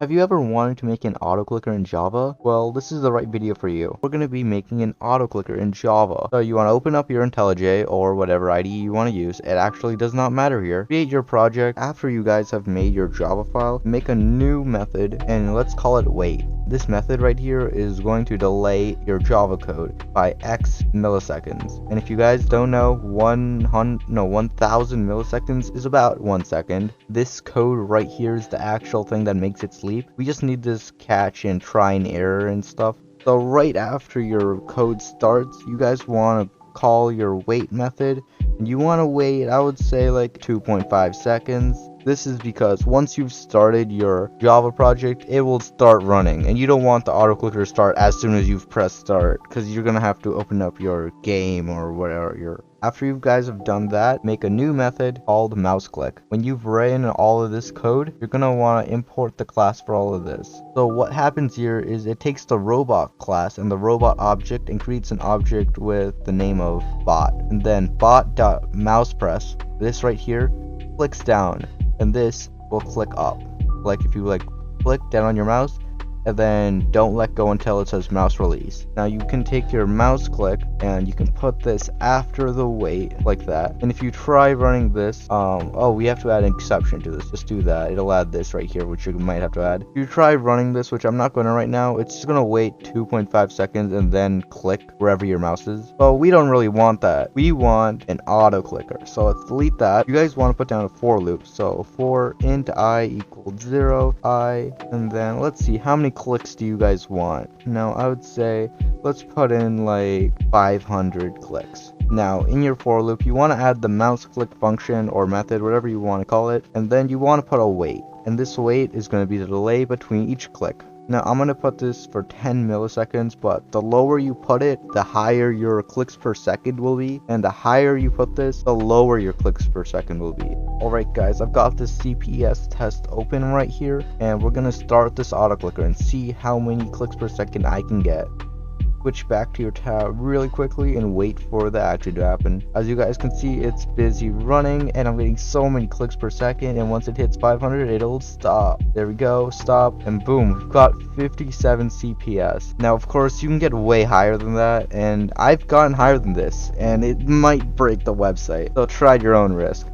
Have you ever wanted to make an AutoClicker in Java? Well, this is the right video for you. We're going to be making an AutoClicker in Java. So you want to open up your IntelliJ or whatever IDE you want to use. It actually does not matter here. Create your project. After you guys have made your Java file, make a new method and let's call it wait. This method right here is going to delay your Java code by X milliseconds. And if you guys don't know, 1000 milliseconds is about 1 second. This code right here is the actual thing that makes it sleep. We just need this catch and try and error and stuff. So right after your code starts, you guys want to call your wait method. And you want to wait, I would say like 2.5 seconds. This is because once you've started your Java project, it will start running. And you don't want the AutoClicker to start as soon as you've pressed start, because you're going to have to open up your game or whatever. After you guys have done that, make a new method called mouseClick. When you've written all of this code, you're going to want to import the class for all of this. So what happens here is it takes the robot class and the robot object and creates an object with the name of bot. And then bot.mousePress, this right here, clicks down. And this will click up. Like if you click down on your mouse and then don't let go until it says mouse release. Now you can take your mouse click and you can put this after the wait like that. And if you try running this, oh, we have to add an exception to this. Just do that. It'll add this right here, which you might have to add. If you try running this, which I'm not going to right now, it's just going to wait 2.5 seconds and then click wherever your mouse is. Well, we don't really want that. We want an auto clicker. So let's delete that. You guys want to put down a for loop. So for int I equals 0, I, and then let's see how many clicks do you guys want. Now I would say let's put in like 500 clicks. Now in your for loop you want to add the mouse click function or method, whatever you want to call it, and then you want to put a wait, and this wait is going to be the delay between each click. Now I'm going to put this for 10 milliseconds, but the lower you put it, the higher your clicks per second will be, and the higher you put this, the lower your clicks per second will be. Alright guys, I've got this CPS test open right here, and we're going to start this AutoClicker and see how many clicks per second I can get. Switch back to your tab really quickly and wait for the action to happen. As you guys can see, it's busy running and I'm getting so many clicks per second, and once it hits 500 it'll stop. There we go, stop, and boom, we've got 57 CPS. Now of course you can get way higher than that, and I've gotten higher than this and it might break the website, so try at your own risk.